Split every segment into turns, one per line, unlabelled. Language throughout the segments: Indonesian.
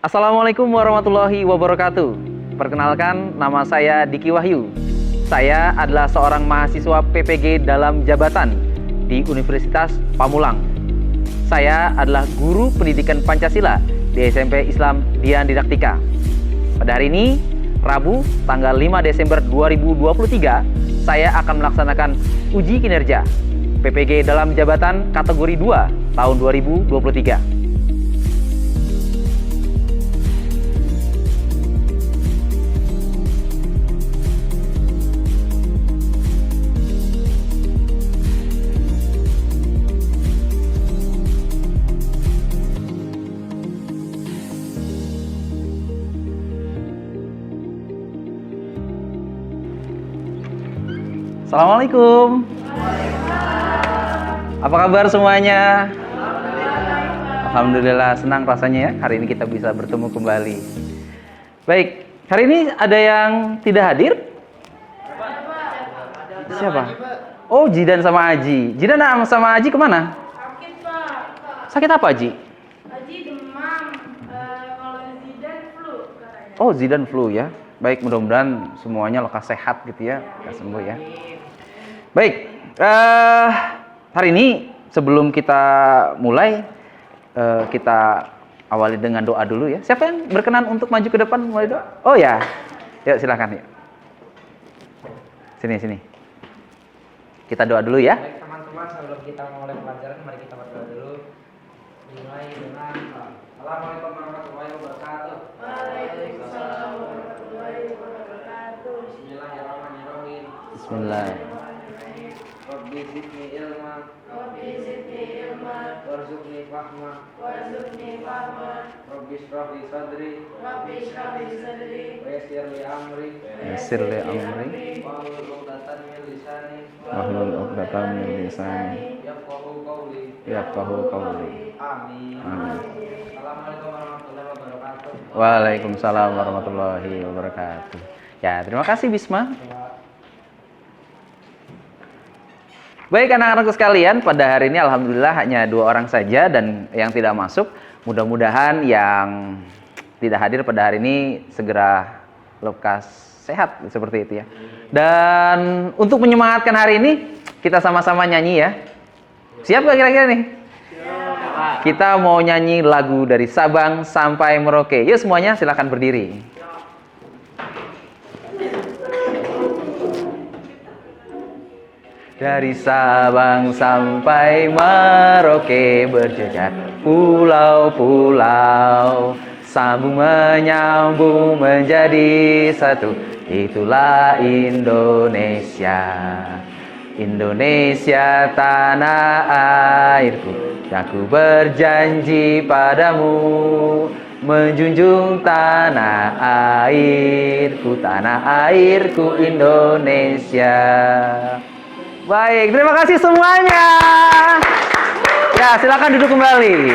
Assalamualaikum warahmatullahi wabarakatuh. Perkenalkan, nama saya Diki Wahyu. Saya adalah seorang mahasiswa PPG dalam jabatan di Universitas Pamulang. Saya adalah guru pendidikan Pancasila di SMP Islam Dian Didaktika. Pada hari ini, Rabu, tanggal 5 Desember 2023, saya akan melaksanakan uji kinerja PPG dalam jabatan kategori 2 tahun 2023. Assalamualaikum. Apa kabar semuanya? Alhamdulillah, senang rasanya ya hari ini kita bisa bertemu kembali. Baik, hari ini ada yang tidak hadir? Siapa? Oh, Jidan sama Aji. Jidan sama Aji kemana?
Sakit, Pak.
Sakit apa, Aji?
Aji demam. Kalau Zidan flu katanya.
Oh, Zidan flu ya. Baik, mudah-mudahan semuanya lekas sehat gitu ya, lekas sembuh ya. Baik, hari ini sebelum kita mulai, kita awali dengan doa dulu ya. Siapa yang berkenan untuk maju ke depan mulai doa? Oh ya, yuk silakan ya. Sini. Kita doa dulu ya.
Baik teman-teman, sebelum kita memulai pelajaran, mari kita berdoa dulu. Dimulai dengan Assalamualaikum warahmatullahi wabarakatuh.
Waalaikumsalam warahmatullahi wabarakatuh.
Bismillahirrahmanirrahim.
Bismillah.
Rabbi zidni ilma
Rabbi zidni ilma
warzuqni fahma
warzuqni fahma.
Rabbi shrah li sadri
Rabbi shrah li sadri
wa yassir li amri
Yassir li amri
wahlul 'uqdatam min lisani
wahlul 'uqdatam min lisani
yafqahu qawli.
Amin.
Amin. Assalamualaikum warahmatullahi wabarakatuh.
Waalaikumsalam warahmatullahi wabarakatuh. Ya, terima kasih Bisma. Baik anak-anakku sekalian, pada hari ini alhamdulillah hanya 2 orang saja dan yang tidak masuk. Mudah-mudahan yang tidak hadir pada hari ini segera lekas sehat seperti itu ya. Dan untuk menyemangatkan hari ini, kita sama-sama nyanyi ya. Siap gak kira-kira nih? Siap. Kita mau nyanyi lagu dari Sabang sampai Merauke. Yuk semuanya silakan berdiri. Dari Sabang sampai Merauke berjejar pulau-pulau, sambung menyambung menjadi satu. Itulah Indonesia. Indonesia tanah airku, aku berjanji padamu menjunjung tanah airku Indonesia. Baik, terima kasih semuanya. Ya, silakan duduk kembali.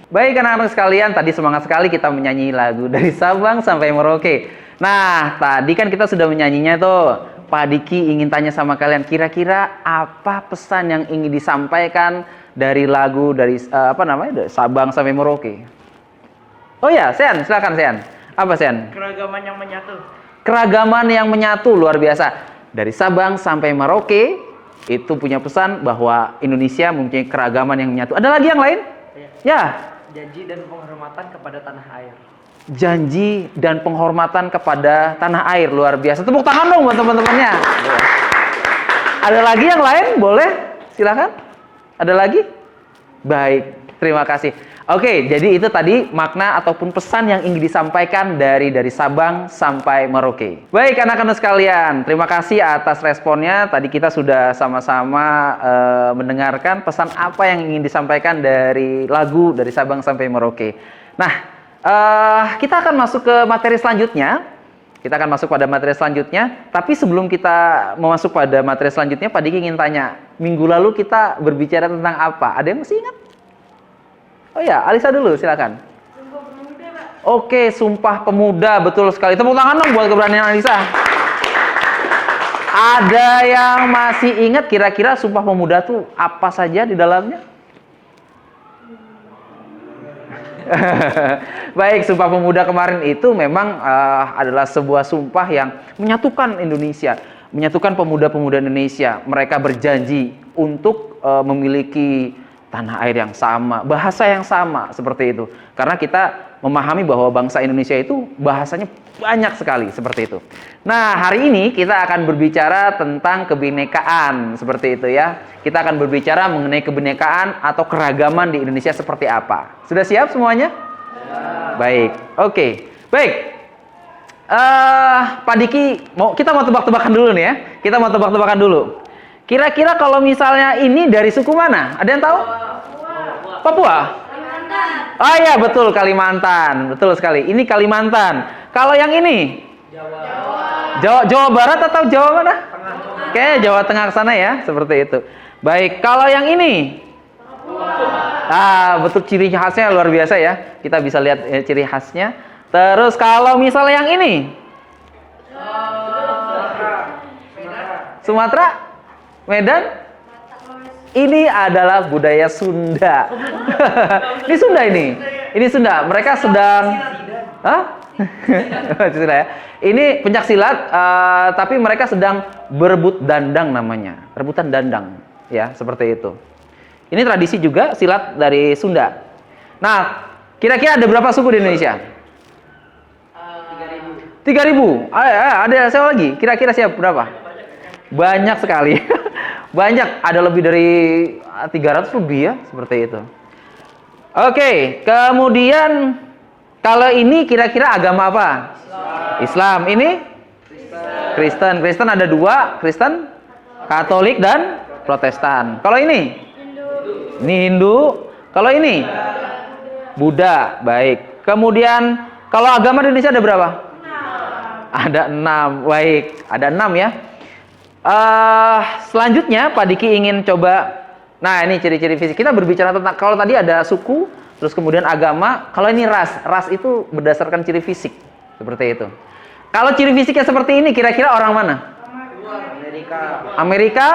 Baik anak-anak sekalian, tadi semangat sekali kita menyanyi lagu dari Sabang sampai Merauke. Nah, tadi kan kita sudah menyanyinya tuh. Pak Diki ingin tanya sama kalian, kira-kira apa pesan yang ingin disampaikan dari lagu dari dari Sabang sampai Merauke? Oh ya, Sen, silakan Sen. Apa Sen?
Keragaman yang menyatu.
Keragaman yang menyatu luar biasa. Dari Sabang sampai Merauke itu punya pesan bahwa Indonesia mempunyai keragaman yang menyatu. Ada lagi yang lain? Ya.
Janji dan penghormatan kepada tanah air.
Janji dan penghormatan kepada tanah air, luar biasa. Tepuk tangan dong buat teman-temannya. Ada lagi yang lain? Boleh? Silakan. Ada lagi? Baik, terima kasih. Oke, jadi itu tadi makna ataupun pesan yang ingin disampaikan dari Sabang sampai Merauke. Baik anak-anak sekalian, terima kasih atas responnya. Tadi kita sudah sama-sama mendengarkan pesan apa yang ingin disampaikan dari lagu dari Sabang sampai Merauke. Nah, kita akan masuk ke materi selanjutnya. Tapi sebelum kita masuk pada materi selanjutnya, Pak Diki ingin tanya, minggu lalu kita berbicara tentang apa? Ada yang masih ingat? Oh ya, Alisa dulu, silakan.
Sumpah Pemuda, Pak.
Oke, Sumpah Pemuda, betul sekali. Tepuk tangan dong buat keberanian Alisa. Ada yang masih ingat kira-kira Sumpah Pemuda tuh apa saja di dalamnya? Baik, Sumpah Pemuda kemarin itu memang adalah sebuah sumpah yang menyatukan Indonesia, menyatukan pemuda-pemuda Indonesia. Mereka berjanji untuk memiliki tanah air yang sama, bahasa yang sama, seperti itu. Karena kita memahami bahwa bangsa Indonesia itu bahasanya banyak sekali, seperti itu. Nah, hari ini kita akan berbicara tentang kebinekaan, seperti itu ya. Kita akan berbicara mengenai kebinekaan atau keragaman di Indonesia seperti apa. Sudah siap semuanya? Baik, oke. Baik. Pak Diki, kita mau tebak-tebakan dulu nih ya. Kita mau tebak-tebakan dulu. Kira-kira kalau misalnya ini dari suku mana? Ada yang tahu? Papua?
Kalimantan.
Oh iya, betul, Kalimantan. Betul sekali. Ini Kalimantan. Kalau yang ini? Jawa Barat atau Jawa mana? Oke, Jawa Tengah ke sana ya, seperti itu. Baik, kalau yang ini? Betul, ciri khasnya luar biasa ya. Kita bisa lihat ciri khasnya. Terus kalau misalnya yang ini? Sumatera? Medan? Ini adalah budaya Sunda. Ini Sunda ini. Ini Sunda. Mereka sedang Sunda ya. Ini pencak silat, tapi mereka sedang berebut dandang namanya. Rebutan dandang, ya, seperti itu. Ini tradisi juga silat dari Sunda. Nah, kira-kira ada berapa suku di Indonesia? 3.000. Ada saya lagi. Kira-kira siapa berapa? Banyak sekali. Banyak, ada lebih dari 300 lebih ya, seperti itu. Oke, kemudian kalau ini kira-kira agama apa? Islam. Ini? Kristen. Kristen ada dua, Kristen, Katolik dan Protestan. Kalau ini? Ini Hindu. Kalau ini? Buddha. Baik. Kemudian kalau agama di Indonesia ada berapa? Ada 6. Baik, ada 6 ya. Selanjutnya Pak Diki ingin coba, nah ini ciri-ciri fisik. Kita berbicara tentang, kalau tadi ada suku, terus kemudian agama, kalau ini ras itu berdasarkan ciri fisik, seperti itu. Kalau ciri fisiknya seperti ini, kira-kira orang mana? Amerika,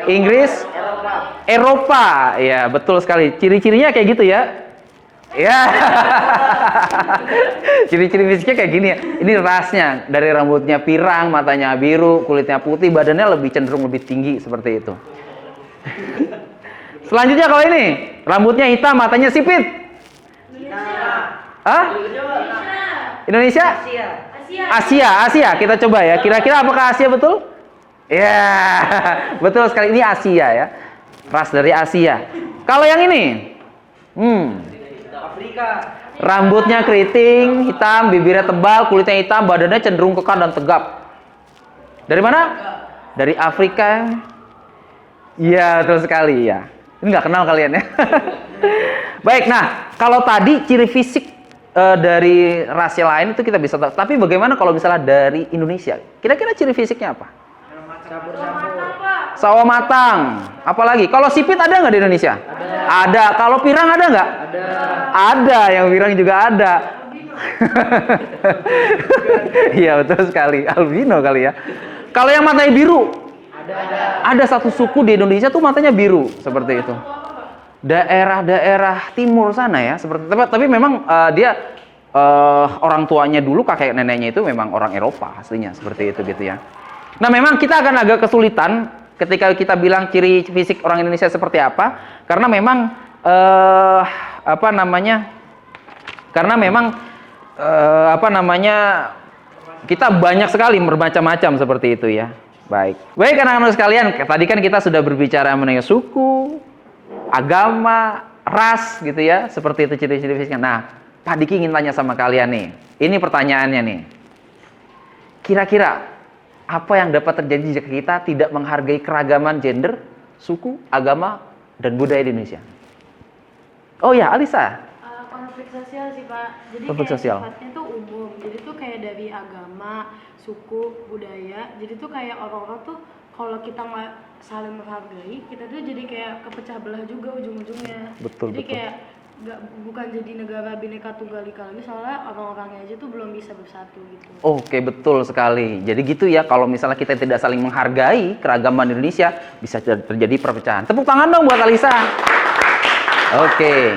Inggris, Eropa. Ya, betul sekali. Ciri-cirinya kayak gitu ya. Ya, ciri-ciri fisiknya kayak gini ya. Ini rasnya, dari rambutnya pirang, matanya biru, kulitnya putih, badannya lebih cenderung lebih tinggi, seperti itu. Selanjutnya kalau ini, rambutnya hitam, matanya sipit. Indonesia? Asia. Kita coba ya. Kira-kira apakah Asia betul? Ya, betul sekali. Ini Asia ya. Ras dari Asia. Kalau yang ini? Rambutnya keriting, hitam, bibirnya tebal, kulitnya hitam, badannya cenderung kekar dan tegap. Dari mana? Dari Afrika. Iya, betul sekali ya. Ini nggak kenal kalian ya. Baik, nah kalau tadi ciri fisik dari ras yang lain itu kita bisa tahu. Tapi bagaimana kalau misalnya dari Indonesia? Kira-kira ciri fisiknya apa? Sawo matang. Apalagi? Kalau sipit ada nggak di Indonesia? Ada. Kalau pirang ada nggak? Ada. Yang pirang juga ada. Iya, betul sekali. Albino kali ya. Kalau yang matanya biru? Ada satu suku di Indonesia tuh matanya biru, seperti itu. Daerah-daerah timur sana ya, seperti tapi memang dia orang tuanya dulu, kakek neneknya itu memang orang Eropa aslinya, seperti itu gitu ya. Nah, memang kita akan agak kesulitan ketika kita bilang ciri fisik orang Indonesia seperti apa, karena memang kita banyak sekali bermacam-macam seperti itu ya. Baik anak-anak sekalian, tadi kan kita sudah berbicara mengenai suku, agama, ras gitu ya, seperti itu ciri-ciri fisiknya. Nah, Pak Diki ingin tanya sama kalian nih. Ini pertanyaannya nih. Kira-kira apa yang dapat terjadi jika kita tidak menghargai keragaman gender, suku, agama, dan budaya di Indonesia? Oh ya, Alisa.
Konflik sosial sih Pak. Jadi
Konflik
kayak
sosial.
sifatnya tuh umum. Jadi tuh kayak dari agama, suku, budaya. Jadi tuh kayak orang-orang tuh kalau kita nggak saling menghargai, kita tuh jadi kayak kepecah belah juga ujung-ujungnya.
Betul.
Jadi kayak bukan jadi negara Bhinneka Tunggal Ika lagi, soalnya orang-orangnya aja tuh belum bisa bersatu gitu.
Oke, betul sekali. Jadi gitu ya, kalau misalnya kita tidak saling menghargai keragaman Indonesia, bisa terjadi perpecahan. Tepuk tangan dong buat Alisa. Oke.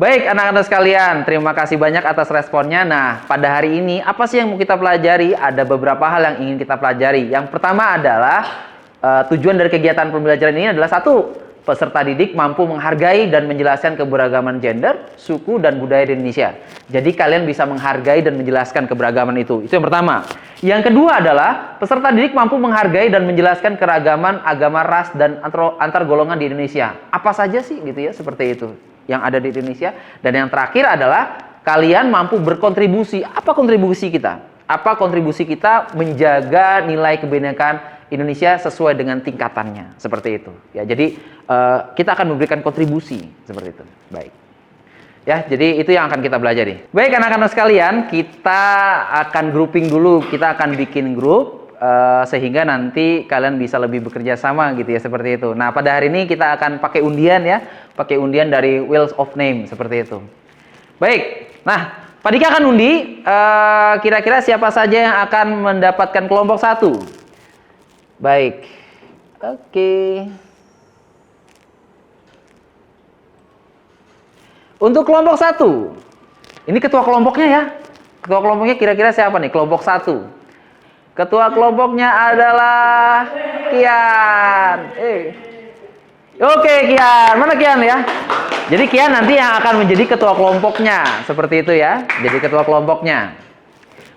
Baik anak-anak sekalian, terima kasih banyak atas responnya. Nah, pada hari ini apa sih yang mau kita pelajari? Ada beberapa hal yang ingin kita pelajari. Yang pertama adalah tujuan dari kegiatan pembelajaran ini adalah satu, peserta didik mampu menghargai dan menjelaskan keberagaman gender, suku, dan budaya di Indonesia. Jadi kalian bisa menghargai dan menjelaskan keberagaman itu. Itu yang pertama. Yang kedua adalah peserta didik mampu menghargai dan menjelaskan keragaman agama, ras, dan antar golongan di Indonesia. Apa saja sih gitu ya, seperti itu yang ada di Indonesia. Dan yang terakhir adalah kalian mampu berkontribusi. Apa kontribusi kita? Apa kontribusi kita menjaga nilai kebinekaan Indonesia sesuai dengan tingkatannya, seperti itu. Ya, jadi kita akan memberikan kontribusi seperti itu. Baik. Ya, jadi itu yang akan kita pelajari. Baik anak-anak sekalian, kita akan grouping dulu. Kita akan bikin grup sehingga nanti kalian bisa lebih bekerja sama gitu ya, seperti itu. Nah, pada hari ini kita akan pakai undian ya, pakai undian dari Wheels of Name seperti itu. Baik. Nah, Pak Dika akan undi, kira-kira siapa saja yang akan mendapatkan kelompok 1? Baik, oke. Untuk kelompok 1, ini ketua kelompoknya ya. Ketua kelompoknya kira-kira siapa nih? Kelompok 1. Ketua kelompoknya adalah Kian. Oke, Kian. Mana Kian ya? Jadi Kian nanti yang akan menjadi ketua kelompoknya. Seperti itu ya. Jadi ketua kelompoknya.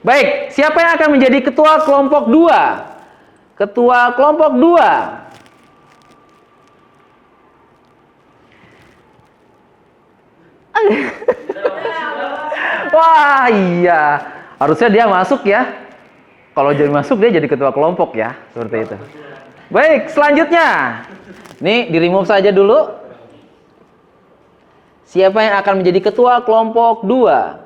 Baik, siapa yang akan menjadi ketua kelompok 2? Ketua kelompok 2. Wah, iya. Harusnya dia masuk ya. Kalau jadi masuk dia jadi ketua kelompok ya. Seperti itu. Baik, selanjutnya. Nih, di-remove saja dulu. Siapa yang akan menjadi ketua kelompok 2?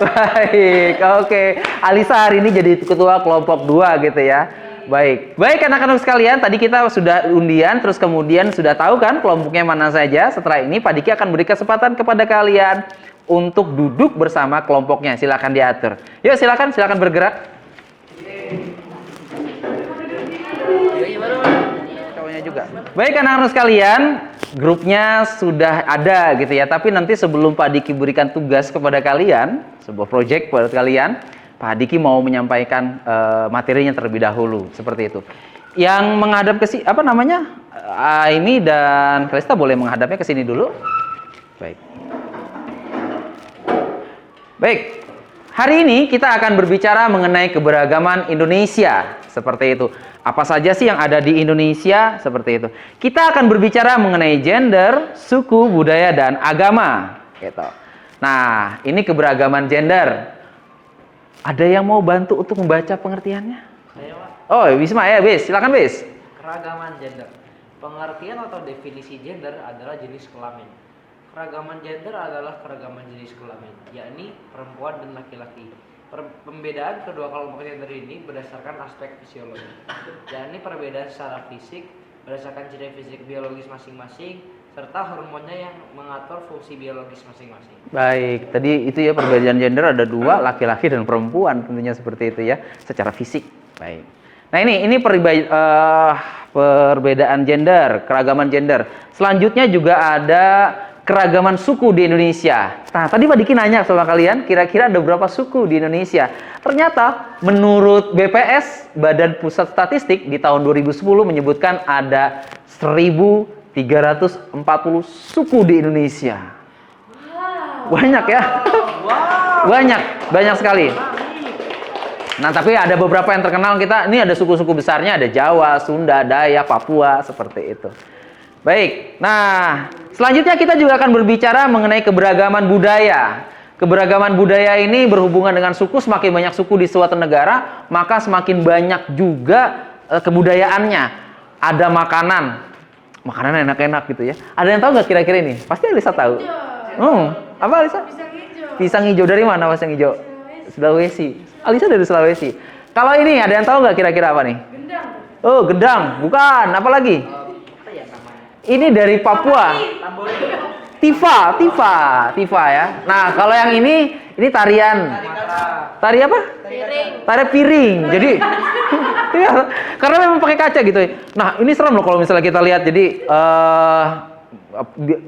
Baik, oke. Alisa hari ini jadi ketua kelompok 2 gitu ya. Baik. Baik anak-anak sekalian, tadi kita sudah undian, terus kemudian sudah tahu kan kelompoknya mana saja. Setelah ini Pak Diki akan beri kesempatan kepada kalian untuk duduk bersama kelompoknya. Silakan diatur. Yuk silakan bergerak. Cowoknya juga. Baik anak-anak sekalian, grupnya sudah ada gitu ya. Tapi nanti sebelum Pak Diki berikan tugas kepada kalian, sebuah project buat kalian, Pak Diki mau menyampaikan materinya terlebih dahulu, seperti itu. Yang menghadap ke sini, apa namanya? Aimi dan Kalista boleh menghadapnya ke sini dulu. Baik. Baik. Hari ini kita akan berbicara mengenai keberagaman Indonesia, seperti itu. Apa saja sih yang ada di Indonesia, seperti itu. Kita akan berbicara mengenai gender, suku, budaya, dan agama, gitu. Nah, ini keberagaman gender. Ada yang mau bantu untuk membaca pengertiannya?
Saya, Pak.
Oh, Wisma ya, Bis. Silakan, Bis.
Keragaman gender. Pengertian atau definisi gender adalah jenis kelamin. Keragaman gender adalah keragaman jenis kelamin, yakni perempuan dan laki-laki. Pembedaan kedua kelompok gender ini berdasarkan aspek fisiologi, yakni perbedaan secara fisik berdasarkan ciri fisik biologis masing-masing serta hormonnya yang mengatur fungsi biologis masing-masing.
Baik, tadi itu ya perbedaan gender ada 2, laki-laki dan perempuan tentunya seperti itu ya, secara fisik. Baik. Nah ini perbedaan gender, keragaman gender. Selanjutnya juga ada keragaman suku di Indonesia. Nah, tadi Pak Diki nanya sama kalian, kira-kira ada berapa suku di Indonesia? Ternyata menurut BPS, Badan Pusat Statistik, di tahun 2010 menyebutkan ada 1.340 suku di Indonesia. Banyak ya? Banyak sekali. Nah, tapi ada beberapa yang terkenal kita, ini ada suku-suku besarnya, ada Jawa, Sunda, Dayak, Papua, seperti itu. Baik, nah selanjutnya kita juga akan berbicara mengenai keberagaman budaya. Keberagaman budaya ini berhubungan dengan suku. Semakin banyak suku di suatu negara, maka semakin banyak juga kebudayaannya. Ada makanan enak-enak gitu ya. Ada yang tahu nggak kira-kira ini? Pasti Alisa tahu. Apa Alisa?
Pisang hijau.
Pisang hijau dari mana pisang hijau? Sulawesi. Alisa dari Sulawesi. Kalau ini ada yang tahu nggak kira-kira apa nih?
Gendang.
Oh, gedang. Bukan. Apa lagi?
Apa ya namanya?
Ini dari Papua. Tifa ya. Nah, kalau yang ini tarian. Tari apa? Tari piring. Jadi iya, karena memang pakai kaca gitu ya. Nah, ini serem loh kalau misalnya kita lihat. Jadi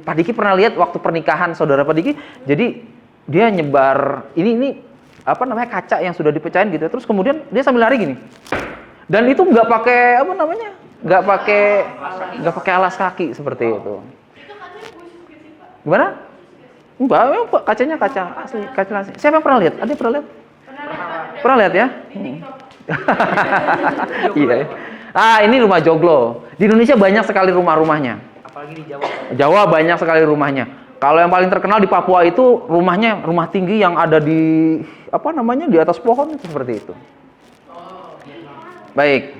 Pak Diki pernah lihat waktu pernikahan saudara Pak Diki. Jadi dia nyebar ini apa namanya kaca yang sudah dipecahin gitu. Terus kemudian dia sambil lari gini. Dan itu nggak pakai apa namanya? Nggak pakai alas kaki seperti itu. Gimana? Enggak, kacanya kaca asli, kaca asli. Siapa yang pernah lihat? Ada yang pernah lihat? Pernah lihat ya? Iya. Ini rumah joglo. Di Indonesia banyak sekali rumah-rumahnya.
Apalagi di Jawa.
Jawa banyak sekali rumahnya. Kalau yang paling terkenal di Papua itu rumahnya rumah tinggi yang ada di apa namanya di atas pohon itu seperti itu. Baik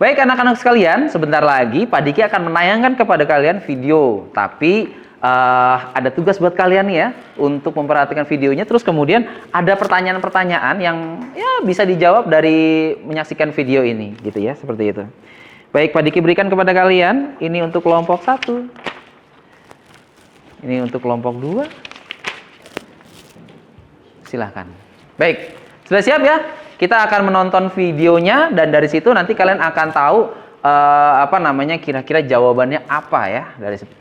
anak-anak sekalian, sebentar lagi Pak Diki akan menayangkan kepada kalian video. Tapi ada tugas buat kalian nih ya untuk memperhatikan videonya. Terus kemudian ada pertanyaan-pertanyaan yang ya bisa dijawab dari menyaksikan video ini, gitu ya, seperti itu. Baik, Pak Diki berikan kepada kalian. Ini untuk kelompok 1. Ini untuk kelompok 2. Silahkan. Baik, sudah siap ya? Kita akan menonton videonya dan dari situ nanti kalian akan tahu apa namanya kira-kira jawabannya apa ya dari situ.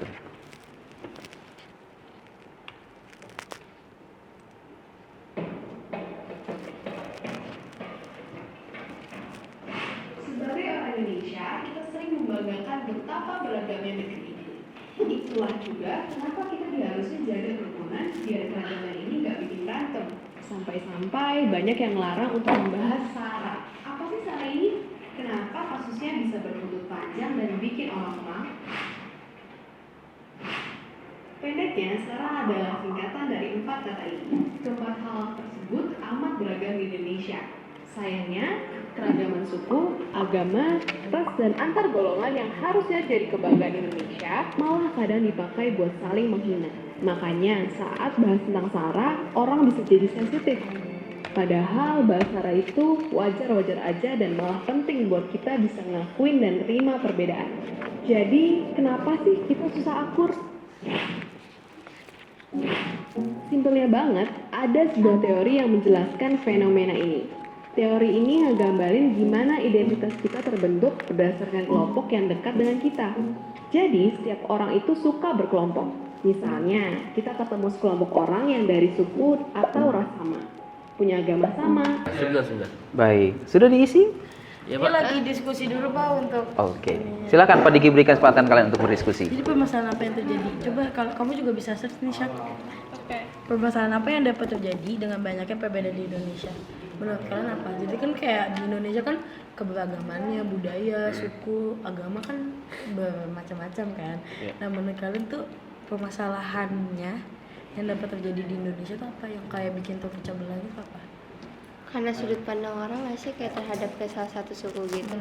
Sebagai orang Indonesia, kita sering membanggakan betapa beragamnya negeri ini. Itulah juga kenapa kita diharusnya jaga kerukunan biar keragaman ini nggak bikin berantem. Sampai-sampai banyak yang melarang untuk membahas SARA. Apa sih SARA ini? Kenapa kasusnya bisa berbuntut panjang dan bikin orang semangat? Pendeknya, SARA adalah singkatan dari 4 kata ini. Keempat hal tersebut amat beragam di Indonesia. Sayangnya, keragaman suku, agama, ras, dan antar golongan yang harusnya jadi kebanggaan Indonesia malah kadang dipakai buat saling menghina. Makanya saat bahas tentang SARA, orang bisa jadi sensitif. Padahal bahas SARA itu wajar-wajar aja dan malah penting buat kita bisa ngakuin dan terima perbedaan. Jadi, kenapa sih kita susah akur? Simpelnya banget, ada sebuah teori yang menjelaskan fenomena ini. Teori ini ngegambarin gimana identitas kita terbentuk berdasarkan kelompok yang dekat dengan kita. Jadi, setiap orang itu suka berkelompok. Misalnya, kita ketemu sekelompok orang yang dari suku atau ras sama, punya agama sama.
Sudah.
Baik, sudah diisi?
Ya,
Ini
Pak.
lagi diskusi dulu Pak untuk
Oke. Silakan Pak Diki berikan kesempatan kalian untuk berdiskusi.
jadi permasalahan apa yang terjadi? Coba kalau kamu juga bisa search nih Syak. Permasalahan apa yang dapat terjadi dengan banyaknya perbedaan di Indonesia? Menurut kalian apa? Jadi kan kayak di Indonesia kan keberagamannya, budaya, suku, agama kan bermacam-macam kan. Nah menurut kalian tuh permasalahannya yang dapat terjadi di Indonesia tuh apa? Yang kayak bikin terpecah belah itu apa?
Karena sudut pandang orang nggak sih kayak terhadap ke salah satu suku gitu.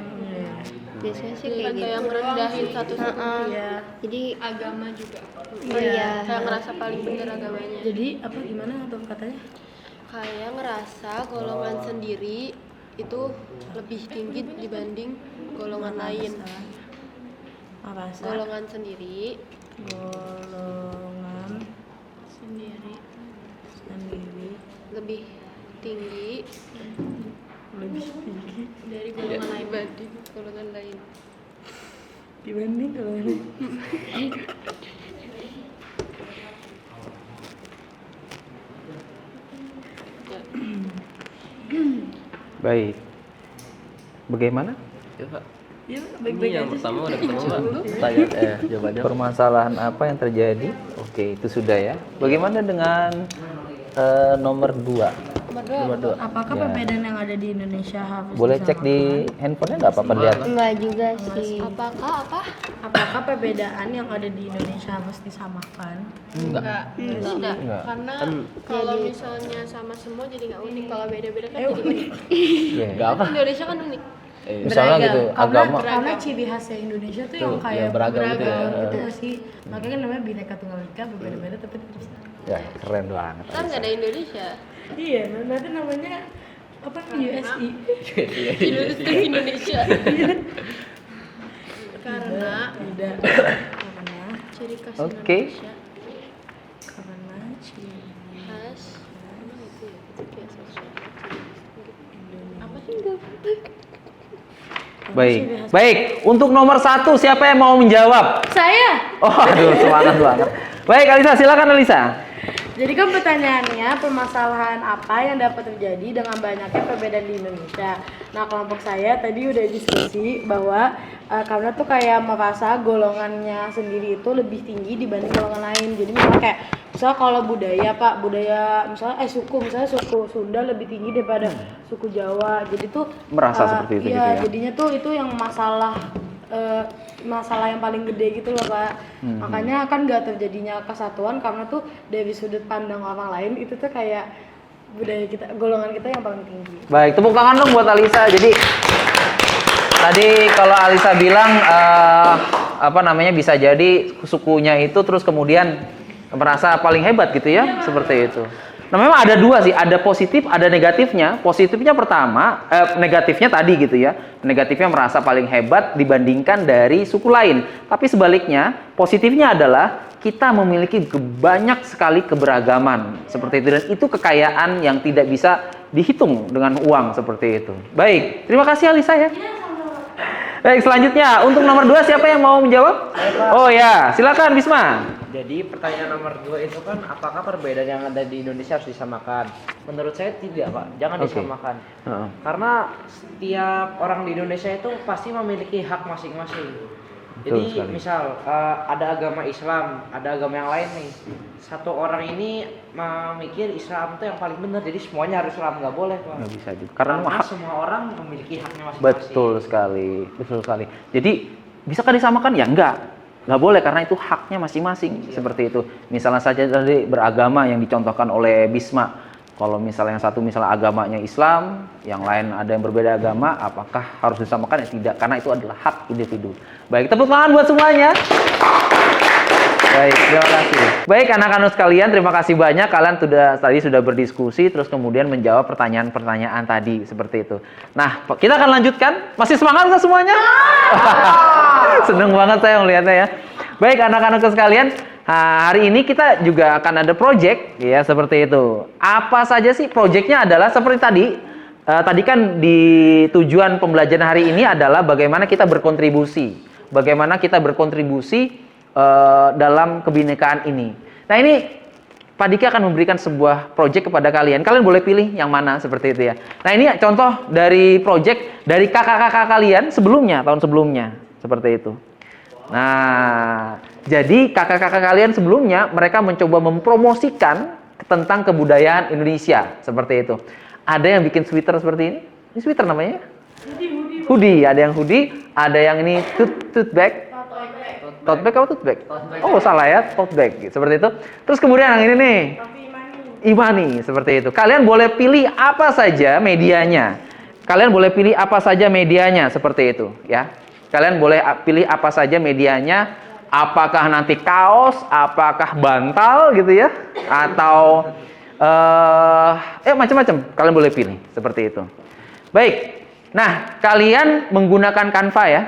Biasanya sih kayak gitu.
Kayak merendahin satu suku.
Heeh.
Iya.
Jadi
Agama juga.
oh iya.
Kayak ngerasa paling bener agamanya.
Jadi apa gimana atau katanya?
Kayak ngerasa golongan sendiri itu lebih tinggi dibanding golongan lain.
Apa sih?
Golongan sendiri
Golongan
sendiri
sendiri
lebih tinggi
lebih tinggi
dari golongan lain dibanding golongan lain.
dibanding golongan
Baik. Bagaimana?
Ya, Pak.
ya
Ini
baik-baik
yang
aja
pertama udah ketemu, Pak. Pertanyaan jawabannya.
Permasalahan apa yang terjadi? Oke, itu sudah ya. Bagaimana dengan nomor 2? Nomor 2.
apakah
Ya.
perbedaan yang ada di Indonesia harus
Boleh cek di handphonenya nggak apa-apa lihat.
Enggak juga sih.
Apakah apa?
apakah perbedaan yang ada di Indonesia harus disamakan?
Enggak.
Tidak.
Enggak.
Karena
Kan-
kalau misalnya sama semua jadi nggak unik. Kalau beda-beda kan jadi unik.
Iya.
Enggak apa?
Indonesia kan unik.
Misalnya gitu, agama.
karena ciri khasnya Indonesia tuh yang
Tuh,
kayak
yang beragam gitu ya.
gitu nggak sih, makanya kan namanya Bhinneka Tunggal Ika, berbeda-beda tapi tetap sama.
Ya, keren banget.
Ntar nggak ada Indonesia.
Iya, nanti namanya apa USI?
Universitas Indonesia. Karena
Tidak. Karena
ciri khas
Oke.
Indonesia. khas emang itu ya itu biasa apa sih enggak
Baik. Baik, untuk nomor 1 siapa yang mau menjawab?
Saya.
Oh, aduh, semangat banget. Baik, Alisa, silakan Alisa.
Jadi kan pertanyaannya permasalahan apa yang dapat terjadi dengan banyaknya perbedaan di Indonesia. Nah kelompok saya tadi udah diskusi bahwa karena tuh kayak merasa golongannya sendiri itu lebih tinggi dibanding golongan lain. Jadi misalnya kayak misalnya kalau budaya misalnya misalnya suku Sunda lebih tinggi daripada suku Jawa. Jadi tuh
Merasa seperti itu
iya,
gitu ya.
jadinya tuh itu yang masalah yang paling gede gitu loh Kak. Makanya kan nggak terjadinya kesatuan karena tuh dari sudut pandang orang lain itu tuh kayak budaya kita, golongan kita yang paling tinggi.
Baik, tepuk tangan dong buat Alisa. Jadi tadi kalau Alisa bilang bisa jadi sukunya itu terus kemudian merasa paling hebat gitu ya, seperti itu. Nah memang ada dua sih, ada positif, ada negatifnya. Positifnya pertama, negatifnya tadi gitu ya. Negatifnya merasa paling hebat dibandingkan dari suku lain. Tapi sebaliknya, positifnya adalah kita memiliki banyak sekali keberagaman seperti itu, dan itu kekayaan yang tidak bisa dihitung dengan uang seperti itu. Baik, terima kasih Alisa ya. Baik, selanjutnya untuk nomor 2 siapa yang mau menjawab? Oh ya, silakan Bisma.
Jadi pertanyaan nomor 2 itu kan apakah perbedaan yang ada di Indonesia harus disamakan? Menurut saya tidak Pak, jangan
Oke.
disamakan. Karena setiap orang di Indonesia itu pasti memiliki hak masing-masing. Jadi
sekali.
misal ada agama Islam, ada agama yang lain nih. Satu orang ini memikir Islam itu yang paling benar, jadi semuanya harus Islam, nggak boleh Pak.
Nggak bisa juga. Karena hak.
semua orang memiliki haknya masing-masing.
Betul sekali, betul sekali. Jadi bisakah disamakan? Ya nggak boleh karena itu haknya masing-masing seperti itu. Misalnya saja tadi beragama yang dicontohkan oleh Bisma. Kalau misalnya yang satu misalnya agamanya Islam, yang lain ada yang berbeda agama, apakah harus disamakan? Ya tidak, karena itu adalah hak individu. Baik, tepuk tangan buat semuanya. Baik, terima kasih. Baik anak-anak sekalian, terima kasih banyak kalian tadi sudah berdiskusi terus kemudian menjawab pertanyaan-pertanyaan tadi seperti itu. Nah, kita akan lanjutkan. Masih semangat nggak semuanya? Seneng banget saya melihatnya ya. Baik anak-anak sekalian, hari ini kita juga akan ada project ya seperti itu. Apa saja sih projectnya? Adalah seperti tadi. Tadi kan di tujuan pembelajaran hari ini adalah bagaimana kita berkontribusi. Bagaimana kita berkontribusi dalam kebinekaan ini. Nah ini Pak Diki akan memberikan sebuah project kepada kalian. Kalian boleh pilih yang mana seperti itu ya. Nah ini contoh dari project dari kakak-kakak kalian sebelumnya, tahun sebelumnya. Seperti itu. Nah, jadi kakak-kakak kalian sebelumnya mereka mencoba mempromosikan tentang kebudayaan Indonesia seperti itu. Ada yang bikin sweater seperti ini. Ini sweater namanya? Hoodie. Ada yang hoodie, ada yang ini tote bag. Tote bag apa tote bag? Oh, salah ya, tote bag seperti itu. Terus kemudian yang ini nih. Imani seperti itu. Kalian boleh pilih apa saja medianya. Kalian boleh pilih apa saja medianya seperti itu, ya. Kalian boleh pilih apa saja medianya, apakah nanti kaos, apakah bantal gitu ya, atau macam-macam. Kalian boleh pilih seperti itu. Baik. Nah, kalian menggunakan Canva ya.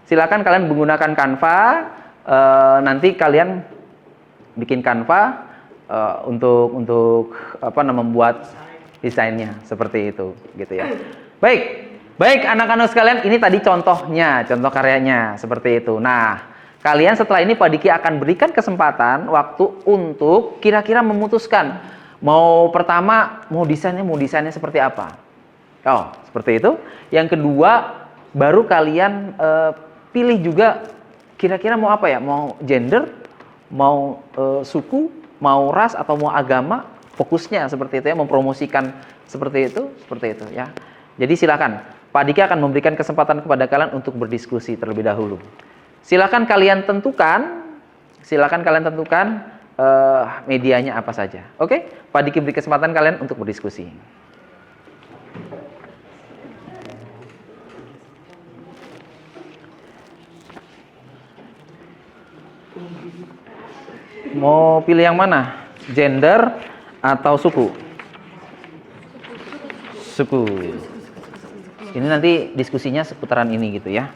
Silakan kalian menggunakan Canva. Nanti kalian bikin Canva untuk membuat desainnya seperti itu, gitu ya. Baik anak-anak sekalian, ini tadi contohnya, contoh karyanya seperti itu. Nah, kalian setelah ini Pak Diki akan berikan kesempatan waktu untuk kira-kira memutuskan mau desainnya seperti apa. Oh, seperti itu. Yang kedua, baru kalian pilih juga kira-kira mau apa ya? Mau gender, mau suku, mau ras atau mau agama? Fokusnya seperti itu ya, mempromosikan seperti itu ya. Jadi silakan. Pak Diki akan memberikan kesempatan kepada kalian untuk berdiskusi terlebih dahulu. Silakan kalian tentukan medianya apa saja. Oke? Pak Diki beri kesempatan kalian untuk berdiskusi. Mau pilih yang mana? Gender atau suku? Suku. Ini nanti diskusinya seputaran ini gitu ya.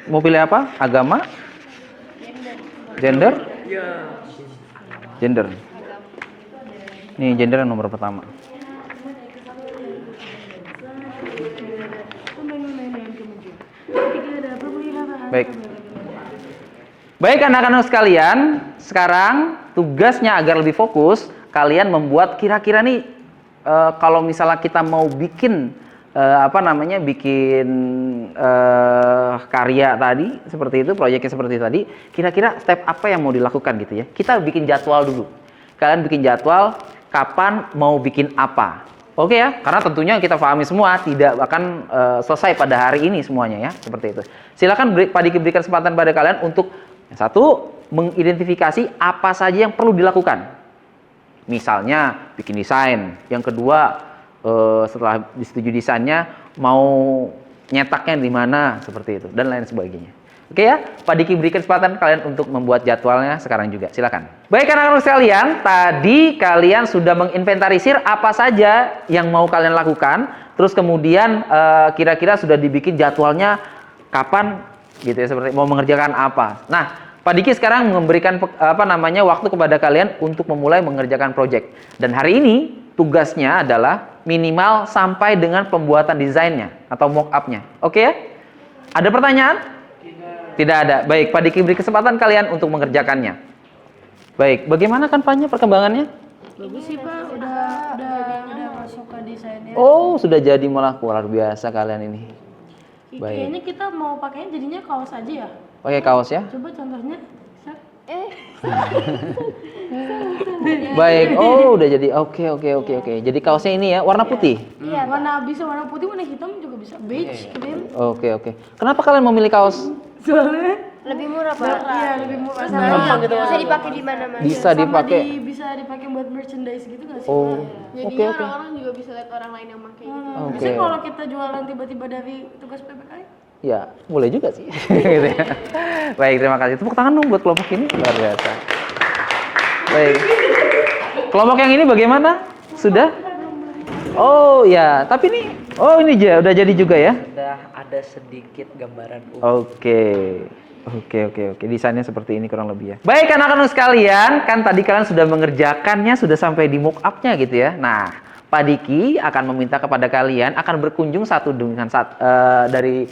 Mau pilih apa? Agama? Gender? Gender. Nih gender yang nomor pertama. Baik. Baik anak-anak sekalian, sekarang tugasnya agar lebih fokus, kalian membuat kira-kira nih kalau misalnya kita mau bikin bikin karya tadi seperti itu, proyeknya seperti tadi, kira-kira step apa yang mau dilakukan gitu ya. Kita bikin jadwal dulu. Kalian bikin jadwal kapan mau bikin apa. Oke ya, karena tentunya kita pahami semua tidak akan selesai pada hari ini semuanya ya, seperti itu. Silakan Pak Diki berikan kesempatan pada kalian untuk yang satu, mengidentifikasi apa saja yang perlu dilakukan. Misalnya bikin desain. Yang kedua, setelah disetujui desainnya mau nyetaknya di mana seperti itu dan lain sebagainya. Oke ya, Pak Diki berikan kesempatan kalian untuk membuat jadwalnya sekarang juga. Silakan. Baik anak-anak sekalian, tadi kalian sudah menginventarisir apa saja yang mau kalian lakukan. Terus kemudian kira-kira sudah dibikin jadwalnya kapan gitu ya, seperti mau mengerjakan apa. Nah, Pak Diki sekarang memberikan waktu kepada kalian untuk memulai mengerjakan proyek. Dan hari ini tugasnya adalah minimal sampai dengan pembuatan desainnya atau mock up-nya. Oke ya? Ada pertanyaan? Tidak ada. Baik, Pak Diki beri kesempatan kalian untuk mengerjakannya. Baik, bagaimana kampanye perkembangannya?
Bagus sih Pak, udah masuk ke desainnya.
Oh, sudah jadi malah luar biasa kalian ini. Baik.
Kayaknya kita mau pakainya jadinya kaos aja ya.
Pakai kaos ya?
Coba contohnya.
Baik. Oh, udah jadi. Oke. Jadi kaosnya ini ya, warna putih.
Iya, warna putih, warna hitam juga bisa. Beige, keren.
Oke. Kenapa kalian memilih kaos?
Soalnya
Lebih murah, Pak.
iya lebih murah.
Gampang gitu. Bisa dipakai di mana-mana.
Bisa dipakai.
Bisa dipakai buat merchandise gitu nggak sih?
Oh,
Jadinya orang-orang juga bisa lihat orang lain yang pakai gitu.
Oke.
Biasanya kalau kita jualan tiba-tiba dari tugas PPKI.
Ya, boleh juga sih. Gitu ya. Baik, terima kasih. Tepuk tangan dong buat kelompok ini, luar biasa. Baik. Kelompok yang ini bagaimana? Sudah? Oh ya, tapi ini, ini udah jadi juga ya?
Sudah ada sedikit gambaran
Oke. Desainnya seperti ini kurang lebih ya. Baik anak-anak sekalian, kan tadi kalian sudah mengerjakannya, sudah sampai di mock up-nya gitu ya. Nah, Pak Diki akan meminta kepada kalian akan berkunjung dari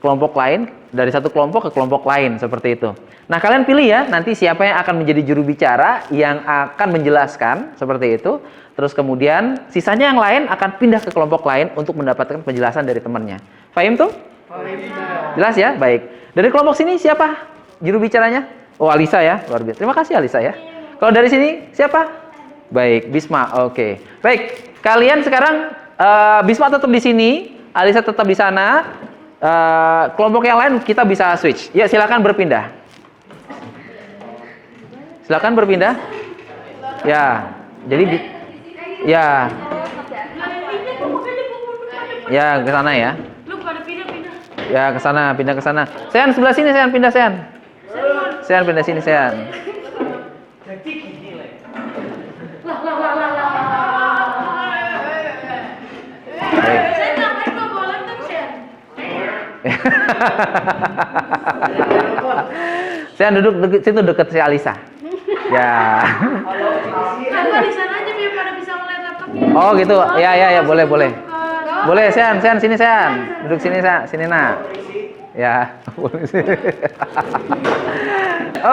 kelompok lain, dari satu kelompok ke kelompok lain seperti itu. Nah, kalian pilih ya nanti siapa yang akan menjadi juru bicara yang akan menjelaskan seperti itu. Terus kemudian sisanya yang lain akan pindah ke kelompok lain untuk mendapatkan penjelasan dari temannya. Fahim tuh? Jelas ya? Baik. Dari kelompok sini siapa juru bicaranya? Oh, Alisa ya. Luar biasa. Terima kasih Alisa ya. Kalau dari sini siapa? Baik, Bisma. Oke. Baik, kalian sekarang Bisma tetap di sini, Alisa tetap di sana. Kelompok yang lain kita bisa switch. Ya, silakan berpindah. Silakan berpindah. Ya. Jadi ya. Ya, ke sana ya. Ya, ke sana, pindah ke sana. Sean sebelah sini, Sean pindah Sean. Sean pindah sini, Sean. Sean duduk situ dekat si Alisa. Ya.
Di sana aja biar pada bisa ngeliat laptopnya.
Oh, gitu. Ya, boleh. Boleh, Sean, sini, Sean. Duduk sini, sini, nak. Ya.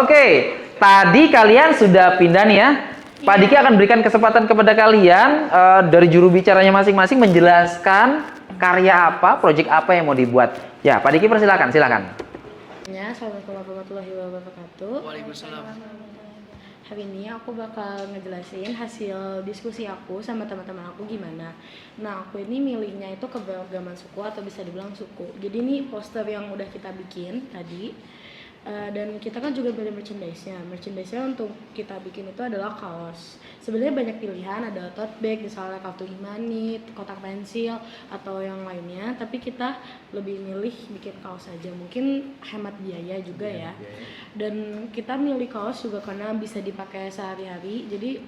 Oke, tadi kalian sudah pindah nih ya. Pak Diki akan berikan kesempatan kepada kalian dari juru bicaranya masing-masing menjelaskan karya apa, proyek apa yang mau dibuat. Ya, Pak Diki persilakan, silakan.
Ya, assalamualaikum warahmatullahi wabarakatuh.
Waalaikumsalam.
Hari ini aku bakal ngejelasin hasil diskusi aku sama teman-teman aku gimana. Nah, aku ini milihnya itu keberagaman suku atau bisa dibilang suku. Jadi ini poster yang udah kita bikin tadi. Dan kita kan juga beli merchandise-nya. Merchandise-nya untuk kita bikin itu adalah kaos. Sebenarnya banyak pilihan, ada tote bag, misalnya kartu e-money, kotak pensil, atau yang lainnya. Tapi kita lebih milih bikin kaos aja. Mungkin hemat biaya juga ya. Dan kita milih kaos juga karena bisa dipakai sehari-hari. Jadi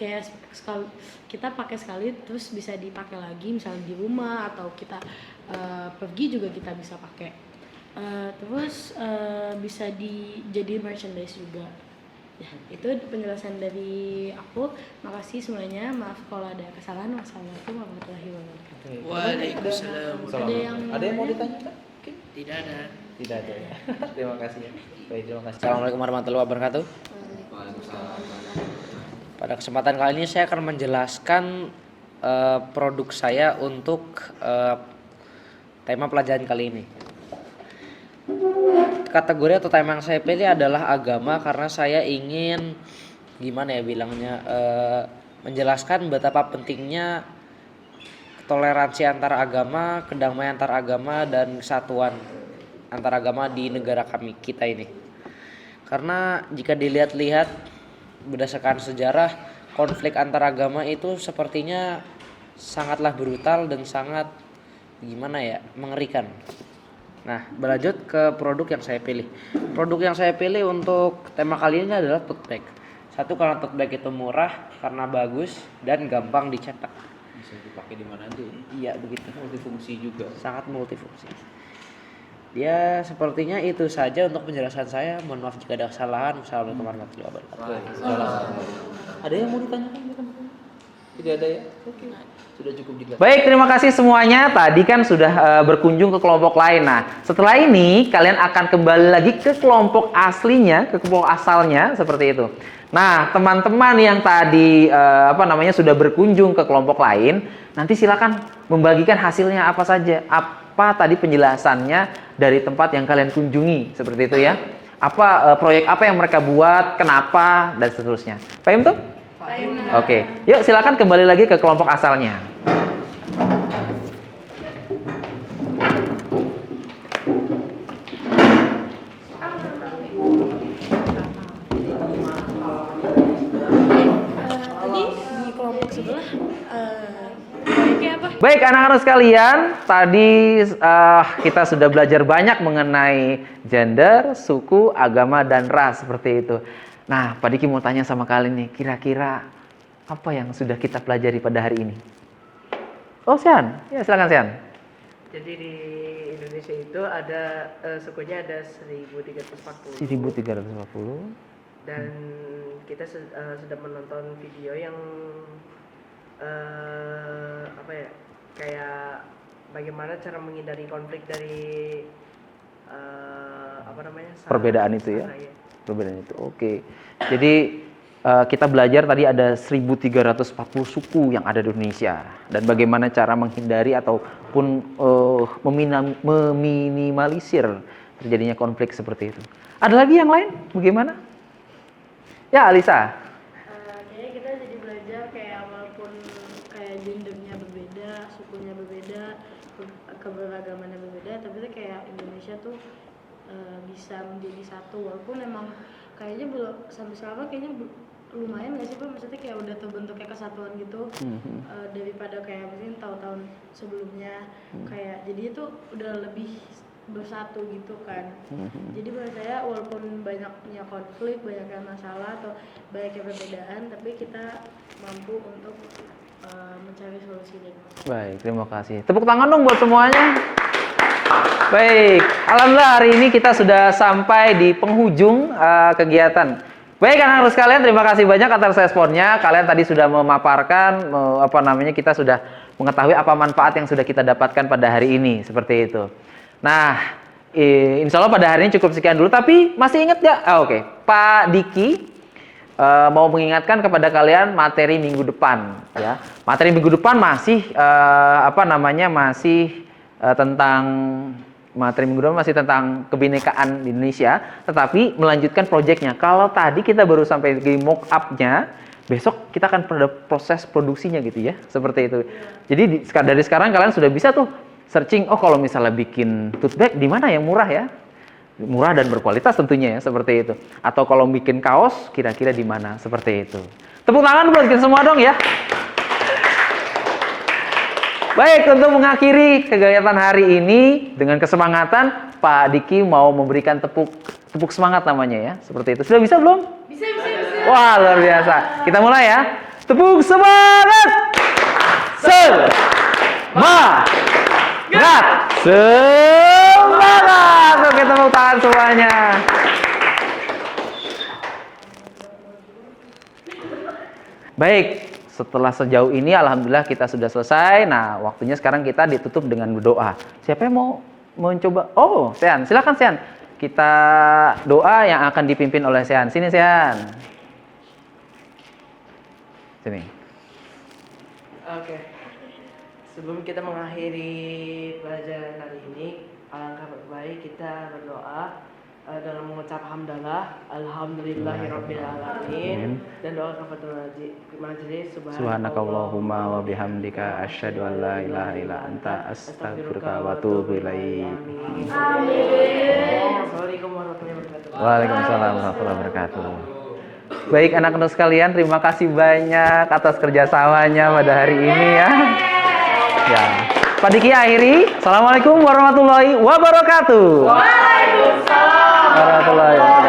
kayak sekali, kita pakai sekali terus bisa dipakai lagi, misalnya di rumah atau kita pergi juga kita bisa pakai. Terus bisa jadi merchandise juga. Ya, itu penjelasan dari aku. Makasih semuanya. Maaf kalau ada kesalahan. Wassalamualaikum warahmatullahi wabarakatuh.
Waalaikumsalam.
Ada yang mau ditanyakan?
Tidak ada.
Tidak ada ya. Terima kasih ya. Baik, terima kasih.
Assalamualaikum warahmatullahi wabarakatuh. Pada kesempatan kali ini saya akan menjelaskan produk saya untuk tema pelajaran kali ini. Kategori atau tema yang saya pilih adalah agama karena saya ingin gimana ya bilangnya menjelaskan betapa pentingnya toleransi antar agama, kedamaian antar agama dan kesatuan antar agama di negara kita ini. Karena jika dilihat-lihat berdasarkan sejarah, konflik antar agama itu sepertinya sangatlah brutal dan sangat gimana ya, mengerikan. Nah, berlanjut ke produk yang saya pilih. Produk yang saya pilih untuk tema kali ini adalah tote bag. Satu, karena tote bag itu murah, karena bagus dan gampang dicetak.
Bisa dipakai di mana aja.
Iya, begitu.
Multifungsi juga.
Sangat multifungsi. Ya, sepertinya itu saja untuk penjelasan saya. Mohon maaf jika ada kesalahan. Wassalamualaikum warahmatullahi wabarakatuh.
Ada yang mau ditanyakan teman-teman? Tidak ada ya? Oke. Sudah cukup dijelaskan.
Baik, terima kasih semuanya. Tadi kan sudah berkunjung ke kelompok lain. Nah, setelah ini kalian akan kembali lagi ke kelompok aslinya, ke kelompok asalnya seperti itu. Nah, teman-teman yang tadi sudah berkunjung ke kelompok lain, nanti silakan membagikan hasilnya apa saja. Apa tadi penjelasannya dari tempat yang kalian kunjungi seperti itu ya. Apa proyek apa yang mereka buat, kenapa dan seterusnya. Paham tuh? Oke, yuk silakan kembali lagi ke kelompok asalnya.
Tadi di kelompok sebelah proyeknya apa?
Baik anak-anak sekalian, tadi kita sudah belajar banyak mengenai gender, suku, agama, dan ras seperti itu. Nah, Pak Diki mau tanya sama kalian nih, kira-kira apa yang sudah kita pelajari pada hari ini? Oh, Sian. Ya, silakan Sian.
Jadi di Indonesia itu ada sukunya ada 1340.
1340.
Dan kita sudah menonton video yang kayak bagaimana cara menghindari konflik dari
Perbedaan itu ya. Perbedaan itu. Oke. Jadi kita belajar tadi ada 1340 suku yang ada di Indonesia dan bagaimana cara menghindari ataupun meminimalisir terjadinya konflik seperti itu. Ada lagi yang lain? Bagaimana? Ya, Alisa.
Kayaknya kita jadi belajar kayak walaupun kayak gendernya berbeda, sukunya berbeda, keberagamannya berbeda, tapi tuh kayak Indonesia tuh bisa menjadi satu walaupun emang kayaknya belum sampai sekarang kayaknya lumayan nggak sih Pak, maksudnya kayak udah terbentuk kayak kesatuan gitu daripada kayak mungkin tahun-tahun sebelumnya kayak jadi itu udah lebih bersatu gitu kan. Jadi menurut saya walaupun banyaknya konflik, banyaknya masalah atau banyaknya perbedaan, tapi kita mampu untuk mencari solusinya.
Baik, terima kasih. Tepuk tangan dong buat semuanya. Baik, alhamdulillah hari ini kita sudah sampai di penghujung kegiatan. Baik anak-anak sekalian, terima kasih banyak atas responnya. Kalian tadi sudah memaparkan kita sudah mengetahui apa manfaat yang sudah kita dapatkan pada hari ini seperti itu. Nah, insya Allah pada hari ini cukup sekian dulu. Tapi masih ingat nggak? Oke. Pak Diki mau mengingatkan kepada kalian materi minggu depan. Ya, materi minggu depan masih tentang kebinekaan di Indonesia, tetapi melanjutkan proyeknya. Kalau tadi kita baru sampai di mock up-nya, besok kita akan pada proses produksinya gitu ya, seperti itu. Jadi dari sekarang kalian sudah bisa tuh searching, oh kalau misalnya bikin tote bag di mana yang murah ya? Murah dan berkualitas tentunya ya, seperti itu. Atau kalau bikin kaos, kira-kira di mana? Seperti itu. Tepuk tangan buat kita semua dong ya. Baik, untuk mengakhiri kegiatan hari ini dengan kesemangatan, Pak Diki mau memberikan tepuk semangat namanya ya, seperti itu. Sudah bisa belum?
Bisa.
Wah, luar biasa. Kita mulai ya. Tepuk semangat. Semangat. Semangat. semuanya. Baik, setelah sejauh ini alhamdulillah kita sudah selesai. Nah, waktunya sekarang kita ditutup dengan berdoa. Siapa yang mau mencoba? Oh, Sean, silakan Sean. Kita doa yang akan dipimpin oleh Sean. Sini Sean. Sini.
Oke. Sebelum kita mengakhiri pelajaran hari ini, alangkah baik kita berdoa dengan mengucap hamdalah, alhamdulillahirabbil alamin, dan doa kepada majelis.
Subhanakallahumma wa bihamdika asyhadu an la ilaha illa anta astaghfiruka wa atubu ilaik.
Amin. Assalamualaikum warahmatullahi wabarakatuh.
Waalaikumsalam warahmatullahi wabarakatuh. Baik anak-anak sekalian, terima kasih banyak atas kerjasamanya pada hari ini ya. Ya. Pak Diki akhiri. Assalamualaikum warahmatullahi wabarakatuh. Waalaikumsalam warahmatullahi wabarakatuh.